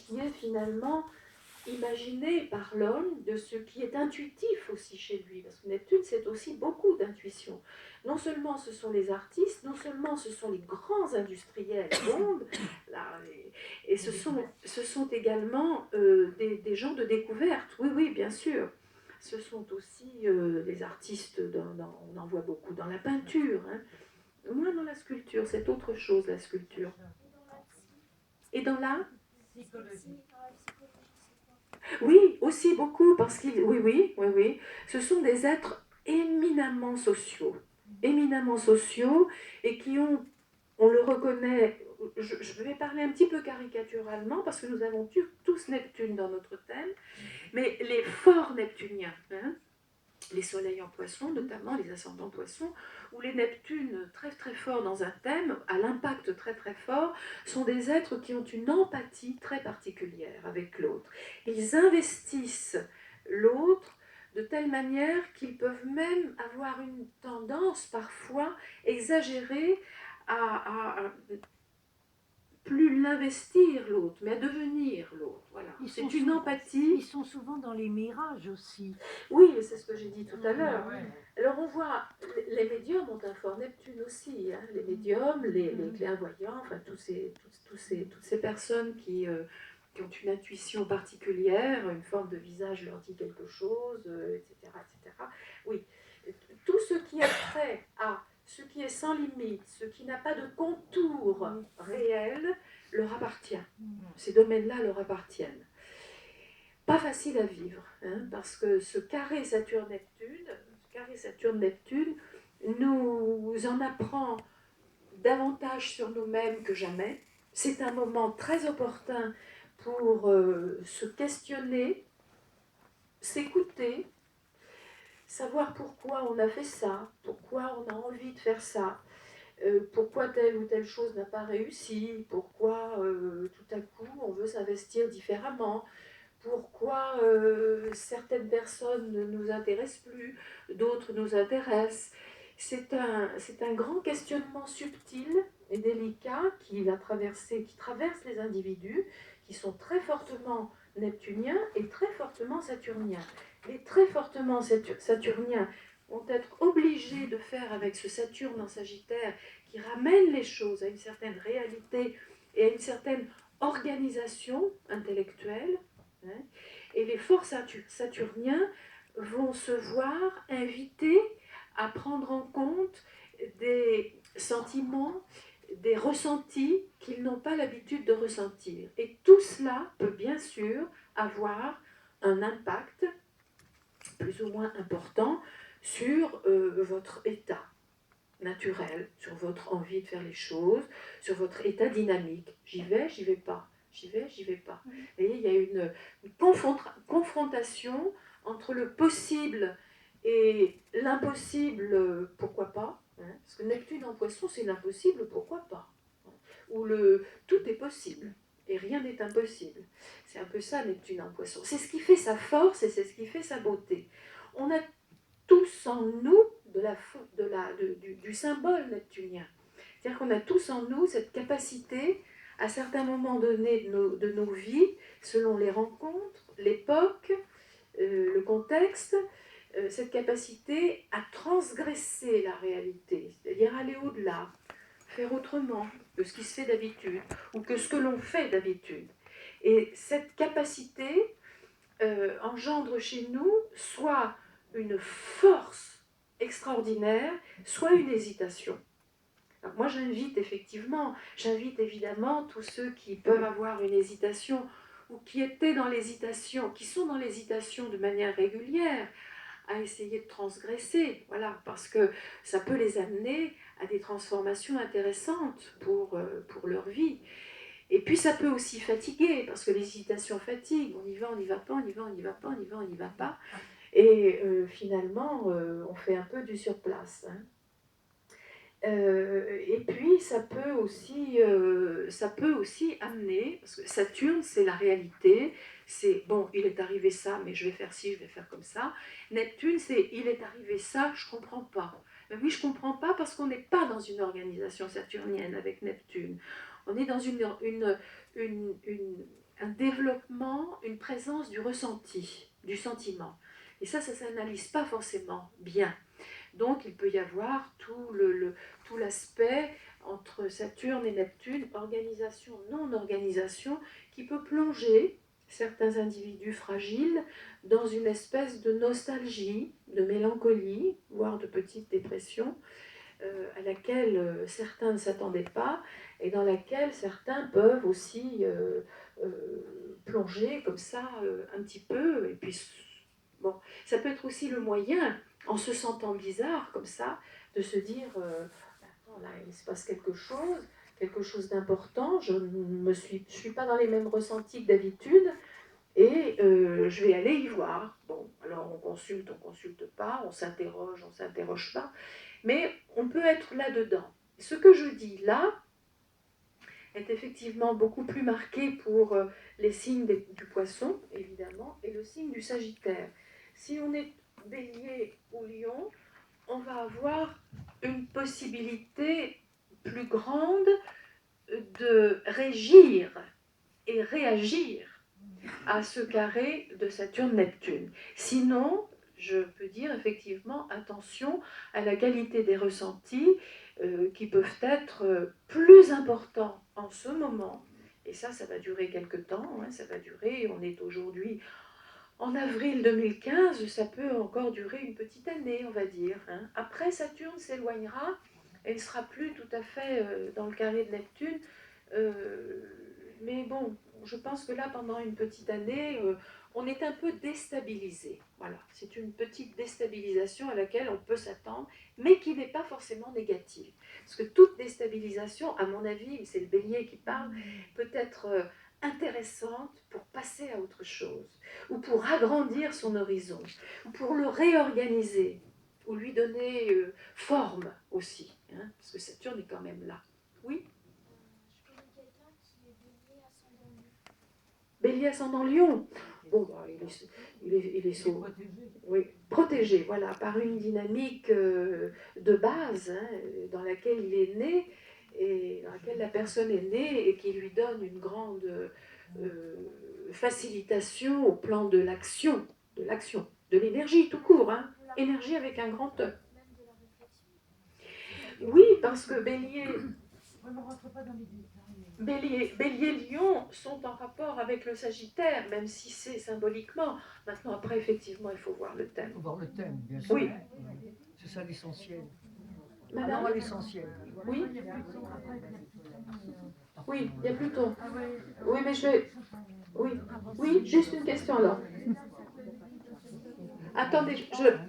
qui est finalement imaginé par l'homme, de ce qui est intuitif aussi chez lui, parce que Neptune, c'est aussi beaucoup d'intuition. Non seulement ce sont les artistes, non seulement ce sont les grands industriels du monde, là, et ce sont également des gens de découverte, oui, oui, bien sûr. Ce sont aussi les artistes, on en voit beaucoup dans la peinture, hein. Moins dans la sculpture, c'est autre chose la sculpture. Et dans la psychologie. Oui, aussi beaucoup, parce qu'ils, oui, oui, oui, oui, ce sont des êtres éminemment sociaux, et qui ont, on le reconnaît, je vais parler un petit peu caricaturalement, parce que nous avons tous Neptune dans notre thème, mais les forts neptuniens, hein, les soleils en poisson, notamment les ascendants poissons, ou les Neptunes très très forts dans un thème, à l'impact très très fort, sont des êtres qui ont une empathie très particulière avec l'autre. Ils investissent l'autre de telle manière qu'ils peuvent même avoir une tendance parfois exagérée à plus l'investir l'autre, mais à devenir l'autre. Voilà. C'est une empathie. Ils sont souvent dans les mirages aussi. Oui, c'est ce que j'ai dit tout à l'heure. Alors on voit, les médiums ont un fort Neptune aussi. Hein. Les médiums, les clairvoyants, enfin toutes ces personnes qui ont une intuition particulière, une forme de visage leur dit quelque chose, etc., etc. Oui, tout ce qui est trait à ce qui est sans limite, ce qui n'a pas de contour réel, leur appartient. Ces domaines-là leur appartiennent. Pas facile à vivre, hein, parce que ce carré Saturne-Neptune nous en apprend davantage sur nous-mêmes que jamais. C'est un moment très opportun pour se questionner, s'écouter, savoir pourquoi on a fait ça, pourquoi on a envie de faire ça, pourquoi telle ou telle chose n'a pas réussi, pourquoi tout à coup on veut s'investir différemment, pourquoi certaines personnes ne nous intéressent plus, d'autres nous intéressent. C'est un grand questionnement subtil et délicat qui traverse les individus, qui sont très fortement neptuniens et très fortement saturniens. Les très fortement saturniens vont être obligés de faire avec ce Saturne en Sagittaire qui ramène les choses à une certaine réalité et à une certaine organisation intellectuelle. Hein, et les forts saturniens vont se voir invités à prendre en compte des sentiments, des ressentis qu'ils n'ont pas l'habitude de ressentir. Et tout cela peut bien sûr avoir un impact plus ou moins important sur votre état naturel, sur votre envie de faire les choses, sur votre état dynamique. J'y vais pas. J'y vais pas. Vous voyez, il y a une confrontation entre le possible et l'impossible, pourquoi pas. Hein, parce que Neptune en poisson, c'est l'impossible, pourquoi pas. Ou le tout est possible et rien n'est impossible. C'est un peu ça, Neptune en poisson. C'est ce qui fait sa force et c'est ce qui fait sa beauté. On a tous en nous du symbole neptunien. C'est-à-dire qu'on a tous en nous cette capacité, à certains moments donnés de nos vies, selon les rencontres, l'époque, le contexte, cette capacité à transgresser la réalité, c'est-à-dire aller au-delà, faire autrement que ce qui se fait d'habitude, ou que ce que l'on fait d'habitude. Et cette capacité engendre chez nous soit une force extraordinaire, soit une hésitation. Alors moi j'invite évidemment tous ceux qui peuvent avoir une hésitation ou qui étaient dans l'hésitation, qui sont dans l'hésitation de manière régulière, à essayer de transgresser, voilà, parce que ça peut les amener à des transformations intéressantes pour leur vie. Et puis ça peut aussi fatiguer, parce que l'hésitation fatigue, on y va pas, on y va, on y va pas, on y va, on y va pas. Et finalement, on fait un peu du surplace. Hein. Et puis ça peut aussi amener, parce que Saturne c'est la réalité, c'est bon, il est arrivé ça, mais je vais faire ci, je vais faire comme ça. Neptune c'est il est arrivé ça, je comprends pas. Mais oui, je comprends pas parce qu'on n'est pas dans une organisation saturnienne avec Neptune. On est dans un développement uniquement une présence du ressenti, du sentiment. Et ça ne s'analyse pas forcément bien. Donc il peut y avoir tout l'aspect entre Saturne et Neptune, organisation, non-organisation, qui peut plonger certains individus fragiles dans une espèce de nostalgie, de mélancolie, voire de petite dépression, à laquelle certains ne s'attendaient pas et dans laquelle certains peuvent aussi plonger comme ça un petit peu. Et puis, bon, ça peut être aussi le moyen, en se sentant bizarre comme ça, de se dire attends, là, il se passe quelque chose d'important, je ne suis pas dans les mêmes ressentis que d'habitude, et je vais aller y voir. Bon, alors on consulte pas, on s'interroge pas, mais on peut être là-dedans. Ce que je dis là est effectivement beaucoup plus marqué pour les signes du poisson, évidemment, et le signe du Sagittaire. Si on est Bélier ou Lion, on va avoir une possibilité plus grande de régir et réagir à ce carré de Saturne-Neptune. Sinon, je peux dire effectivement attention à la qualité des ressentis qui peuvent être plus importants en ce moment. Et ça va durer quelque temps, hein, ça va durer, on est aujourd'hui en avril 2015, ça peut encore durer une petite année, on va dire. Hein. Après, Saturne s'éloignera, elle ne sera plus tout à fait dans le carré de Neptune. Mais bon, je pense que là, pendant une petite année, on est un peu déstabilisé. Voilà, c'est une petite déstabilisation à laquelle on peut s'attendre, mais qui n'est pas forcément négative. Parce que toute déstabilisation, à mon avis, c'est le Bélier qui parle, peut être intéressante pour passer à autre chose, ou pour agrandir son horizon, ou pour le réorganiser, ou lui donner forme aussi, hein, parce que Saturne est quand même là. Oui. Je connais quelqu'un qui est bélier ascendant lion. Bélier ascendant lion. Bon, bah, il est oui, protégé, voilà, par une dynamique de base hein, dans laquelle il est né et dans laquelle la personne est née et qui lui donne une grande facilitation au plan de l'action, de l'énergie tout court, hein, énergie avec un grand E. Même de la réflexion. Oui, parce que Bélier, On ne rentre pas dans les détails. Bélier, Lion sont en rapport avec le Sagittaire, même si c'est symboliquement. Maintenant, après, effectivement, il faut voir le Il thème. faut voir le thème, bien sûr. Oui. C'est ça l'essentiel. Madame Allons à l'essentiel. Oui. Oui, il y a Pluton. Ah oui. Oui, mais je vais... Oui, oui, juste une question alors. Attendez,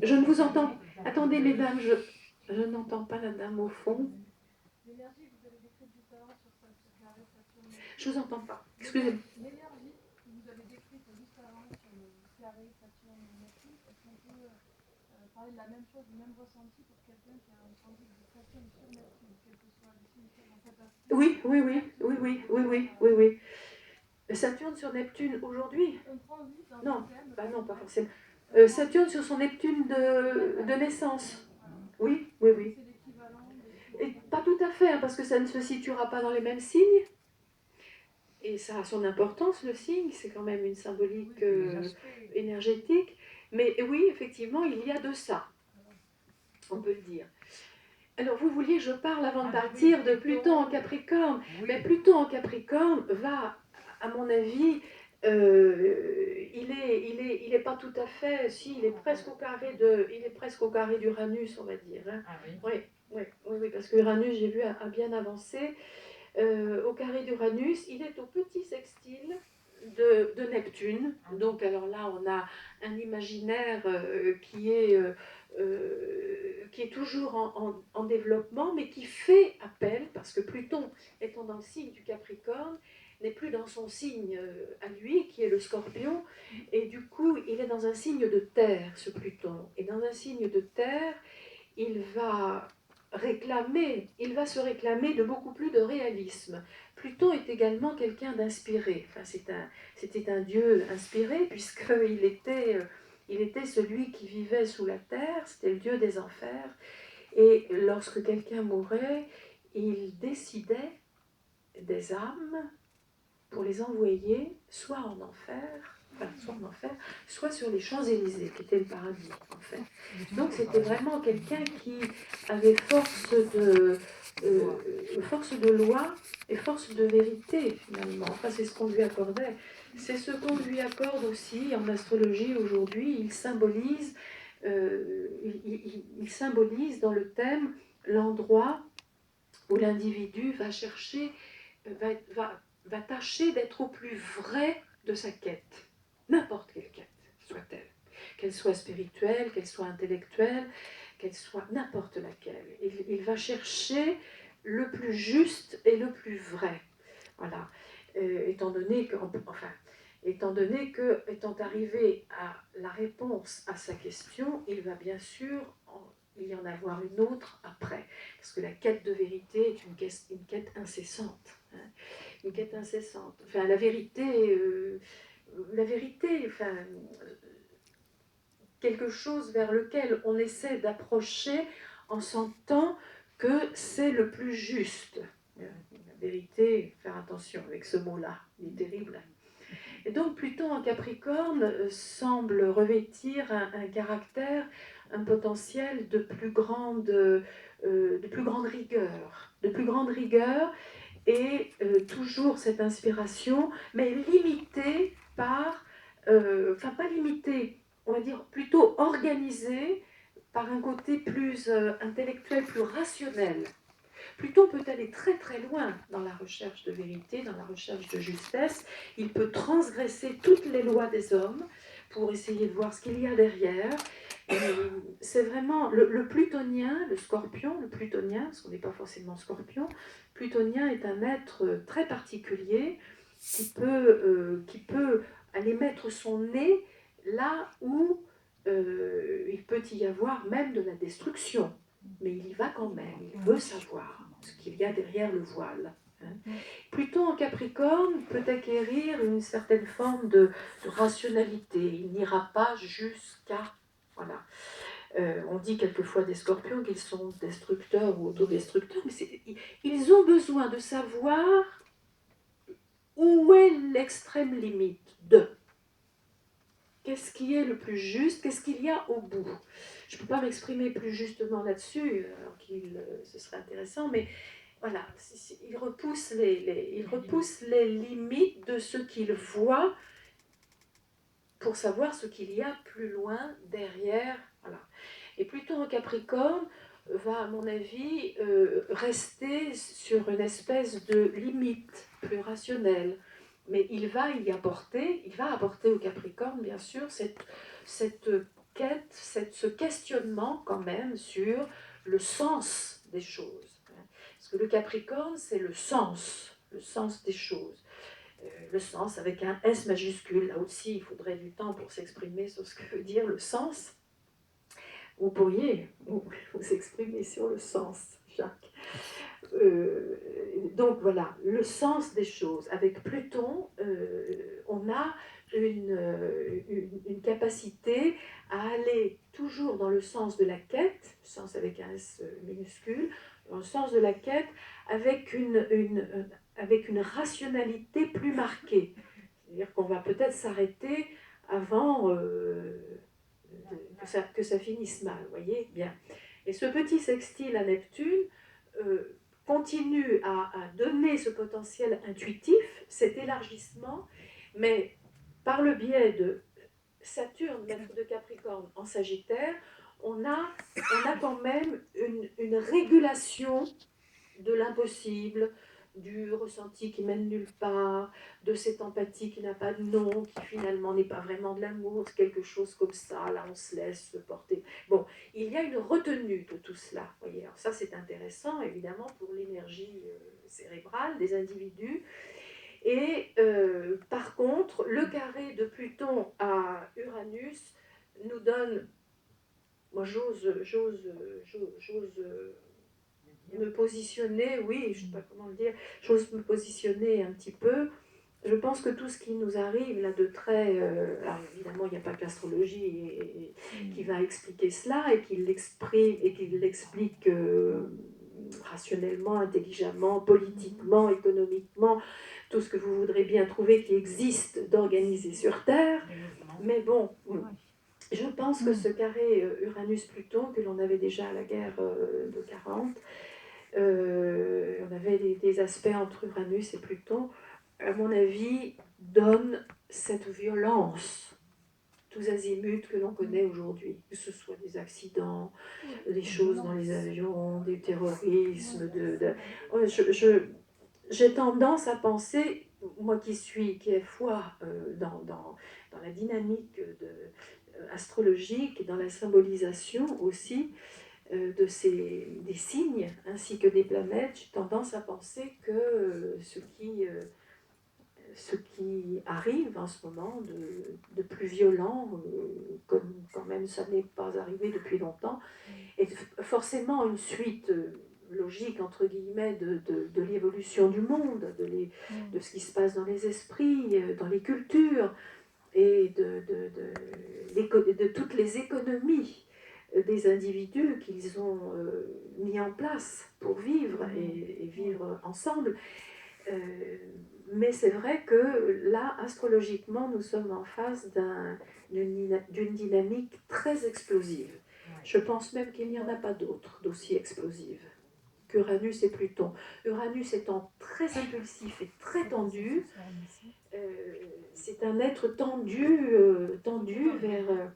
je ne vous entends. Attendez, mesdames, je n'entends pas la dame au fond. L'énergie que vous avez décrite juste avant sur ce carré Saturne. Je ne vous entends pas. Excusez-moi. L'énergie que vous avez décrite juste avant sur le carré Saturne et Neptune, est-ce qu'on peut parler de la même chose, du même ressenti pour quelqu'un qui a un transit de Saturne sur Neptune, quel que soit le signe dans cet aspect? Oui. Saturne sur Neptune aujourd'hui? Un transit dans Non, ce thème. bah non, pas forcément. Saturne sur son Neptune de naissance. Oui. C'est l'équivalent de... Et pas tout à fait, hein, parce que ça ne se situera pas dans les mêmes signes. Et ça a son importance, le signe, c'est quand même une symbolique énergétique. Mais oui, effectivement, il y a de ça. On peut le dire. Alors, vous vouliez que je parle avant de partir de Pluton en Capricorne. Oui. Mais Pluton en Capricorne va, à mon avis, il est pas tout à fait, si, il est presque au carré d'Uranus, on va dire. Hein. Ah oui. Oui, parce que Uranus, j'ai vu, a bien avancé. Au carré d'Uranus, il est au petit sextile de Neptune. Donc, alors là, on a un imaginaire qui est toujours en développement, mais qui fait appel, parce que Pluton, étant dans le signe du Capricorne, n'est plus dans son signe à lui, qui est le Scorpion, et du coup, il est dans un signe de terre, ce Pluton. Et dans un signe de terre, il va se réclamer de beaucoup plus de réalisme. Pluton est également quelqu'un d'inspiré. Enfin, c'était un dieu inspiré, puisqu'il était celui qui vivait sous la terre, c'était le dieu des enfers. Et lorsque quelqu'un mourait, il décidait des âmes pour les envoyer soit en enfer, soit sur les Champs-Élysées, qui était le paradis, en fait. Donc c'était vraiment quelqu'un qui avait force de loi et force de vérité, finalement. Enfin, c'est ce qu'on lui accordait. C'est ce qu'on lui accorde aussi en astrologie aujourd'hui. Il symbolise dans le thème l'endroit où l'individu va chercher, va tâcher d'être au plus vrai de sa quête. N'importe quelle quête soit-elle. Qu'elle soit spirituelle, qu'elle soit intellectuelle, qu'elle soit n'importe laquelle. Il va chercher le plus juste et le plus vrai. Voilà. Étant donné que, étant arrivé à la réponse à sa question, il va bien sûr il y en avoir une autre après. Parce que la quête de vérité est une quête incessante. Hein, une quête incessante. Enfin, la vérité, quelque chose vers lequel on essaie d'approcher en sentant que c'est le plus juste. La vérité, faire attention avec ce mot-là, il est terrible. Et donc Pluton en Capricorne semble revêtir un caractère, un potentiel de plus grande rigueur, et toujours cette inspiration, mais limitée par, pas limitée, on va dire plutôt organisée par un côté plus intellectuel, plus rationnel. Pluton peut aller très très loin dans la recherche de vérité, dans la recherche de justesse. Il peut transgresser toutes les lois des hommes pour essayer de voir ce qu'il y a derrière. C'est vraiment le plutonien, le scorpion, le plutonien, parce qu'on n'est pas forcément scorpion, plutonien est un être très particulier qui peut aller mettre son nez là où il peut y avoir même de la destruction. Mais il y va quand même, il veut savoir ce qu'il y a derrière le voile. Pluton en Capricorne peut acquérir une certaine forme de rationalité. Il n'ira pas jusqu'à... Voilà. On dit quelquefois des scorpions qu'ils sont destructeurs ou autodestructeurs, mais ils ont besoin de savoir où est l'extrême limite de... Qu'est-ce qui est le plus juste? Qu'est-ce qu'il y a au bout? Je ne peux pas m'exprimer plus justement là-dessus, alors ce serait intéressant, mais voilà, il repousse les limites de ce qu'il voit pour savoir ce qu'il y a plus loin, derrière. Voilà. Et Pluton en Capricorne va, à mon avis, rester sur une espèce de limite plus rationnelle. Mais il va apporter au Capricorne, bien sûr, cette quête, ce questionnement quand même sur le sens des choses. Parce que le Capricorne, c'est le sens des choses. Le sens avec un S majuscule. Là aussi, il faudrait du temps pour s'exprimer sur ce que veut dire le sens. Vous pourriez vous exprimer sur le sens, Jacques. Donc voilà, le sens des choses. Avec Pluton, on a une capacité à aller toujours dans le sens de la quête, sens avec un S minuscule, dans le sens de la quête avec une rationalité plus marquée. C'est-à-dire qu'on va peut-être s'arrêter avant que ça finisse mal, vous voyez bien. Et ce petit sextile à Neptune continue à donner ce potentiel intuitif, cet élargissement, mais par le biais de Saturne, maître de Capricorne, en Sagittaire, on a quand même une régulation de l'impossible, du ressenti qui mène nulle part, de cette empathie qui n'a pas de nom, qui finalement n'est pas vraiment de l'amour, c'est quelque chose comme ça, là on se laisse porter. Bon, il y a une retenue de tout cela, voyez. Alors ça c'est intéressant évidemment pour l'énergie cérébrale des individus. Et par contre, le carré de Pluton à Uranus nous donne, moi j'ose me positionner, oui, je ne sais pas comment le dire, j'ose me positionner un petit peu. Je pense que tout ce qui nous arrive là de très... alors évidemment, il n'y a pas que l'astrologie qui va expliquer cela et qui l'exprime et qui l'explique rationnellement, intelligemment, politiquement, économiquement, tout ce que vous voudrez bien trouver qui existe d'organisé sur Terre. Mais bon, je pense que ce carré Uranus-Pluton, que l'on avait déjà à la guerre de 40, on avait des aspects entre Uranus et Pluton, à mon avis, donne cette violence tous azimuts que l'on connaît aujourd'hui, que ce soit des accidents, des choses dans les avions, du terrorisme, j'ai tendance à penser, moi qui ai foi dans la dynamique astrologique et dans la symbolisation aussi des signes ainsi que des planètes, j'ai tendance à penser que ce qui arrive en ce moment de plus violent, comme quand même ça n'est pas arrivé depuis longtemps, est forcément une suite logique, entre guillemets, de l'évolution du monde, de ce qui se passe dans les esprits, dans les cultures, et de toutes les économies des individus qu'ils ont mis en place pour vivre et vivre ensemble. Mais c'est vrai que là, astrologiquement, nous sommes en face d'une dynamique très explosive. Je pense même qu'il n'y en a pas d'autre d'aussi explosive qu'Uranus et Pluton. Uranus étant très impulsif et très tendu, c'est un être tendu vers...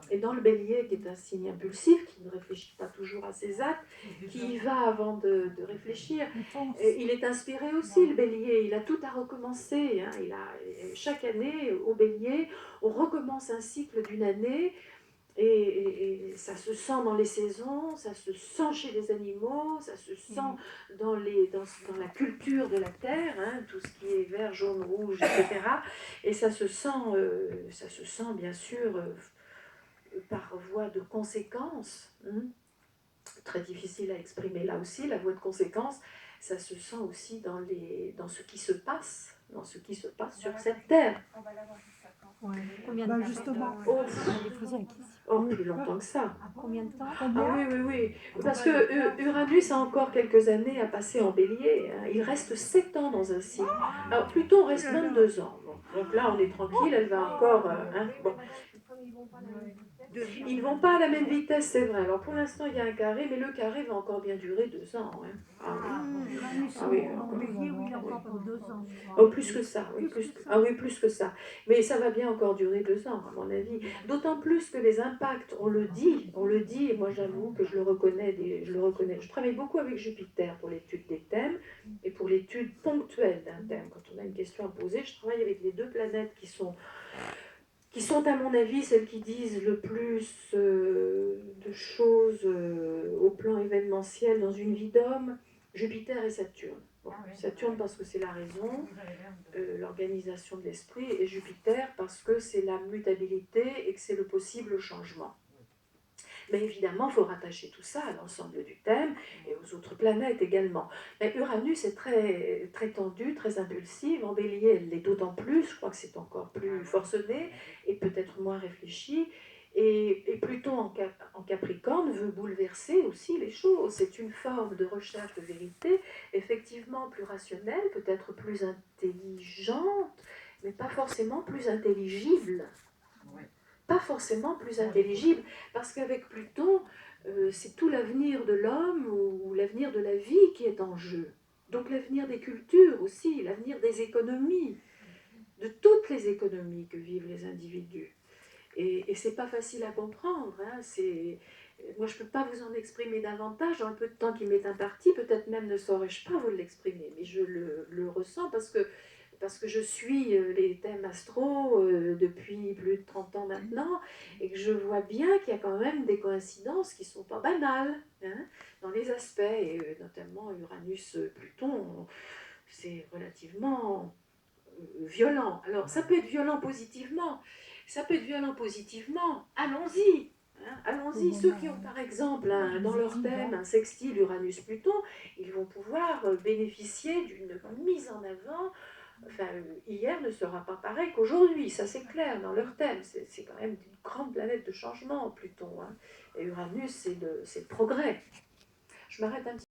et dans le bélier, qui est un signe impulsif, qui ne réfléchit pas toujours à ses actes, qui y va avant de réfléchir. Il est inspiré aussi, le bélier, il a tout à recommencer. Hein. Chaque année, au bélier, on recommence un cycle d'une année, et ça se sent dans les saisons, ça se sent chez les animaux, ça se sent dans la culture de la terre, hein, tout ce qui est vert, jaune, rouge, etc. Et ça se sent bien sûr par voie de conséquence, très difficile à exprimer là aussi, la voie de conséquence, ça se sent aussi dans ce qui se passe, sur cette terre. On va l'avoir jusqu'à quand? Combien de temps justement. Plus longtemps que ça. Combien de temps? Ah oui. Parce que Uranus a encore quelques années à passer en bélier. Hein. Il reste 7 ans dans un signe. Alors Pluton reste 22 ans. Bon. Donc là, on est tranquille, elle va encore... bon. Ils ne vont pas à la même vitesse, c'est vrai. Alors pour l'instant, il y a un carré, mais le carré va encore bien durer 2 ans. Hein. Encore pour 2 ans. Oh, plus que ça, plus que ça. Mais ça va bien encore durer 2 ans, à mon avis. D'autant plus que les impacts, on le dit, et moi j'avoue que je le reconnais. Je travaille beaucoup avec Jupiter pour l'étude des thèmes et pour l'étude ponctuelle d'un thème. Quand on a une question à poser, je travaille avec les 2 planètes qui sont à mon avis celles qui disent le plus de choses au plan événementiel dans une vie d'homme, Jupiter et Saturne. Bon, Saturne parce que c'est la raison, l'organisation de l'esprit, et Jupiter parce que c'est la mutabilité et que c'est le possible changement. Mais évidemment, il faut rattacher tout ça à l'ensemble du thème et aux autres planètes également. Mais Uranus est très, très tendue, très impulsive. En bélier, elle l'est d'autant plus. Je crois que c'est encore plus forcené et peut-être moins réfléchi. Et Pluton en Capricorne veut bouleverser aussi les choses. C'est une forme de recherche de vérité, effectivement plus rationnelle, peut-être plus intelligente, mais pas forcément plus intelligible. Pas forcément plus intelligible, parce qu'avec Pluton, c'est tout l'avenir de l'homme ou l'avenir de la vie qui est en jeu. Donc l'avenir des cultures aussi, l'avenir des économies, de toutes les économies que vivent les individus. Et c'est pas facile à comprendre. Hein. Moi, je ne peux pas vous en exprimer davantage dans le peu de temps qui m'est imparti. Peut-être même ne saurais-je pas vous l'exprimer, mais je le ressens parce que je suis les thèmes astro depuis plus de 30 ans maintenant, et que je vois bien qu'il y a quand même des coïncidences qui ne sont pas banales dans les aspects, et notamment Uranus-Pluton, c'est relativement violent. Alors, ça peut être violent positivement, allons-y. Allons-y, ceux qui ont par exemple dans leur thème un sextile Uranus-Pluton, ils vont pouvoir bénéficier d'une mise en avant. Enfin, hier ne sera pas pareil qu'aujourd'hui, ça c'est clair dans leur thème. C'est quand même une grande planète de changement, Pluton. Et Uranus, c'est le progrès. Je m'arrête un petit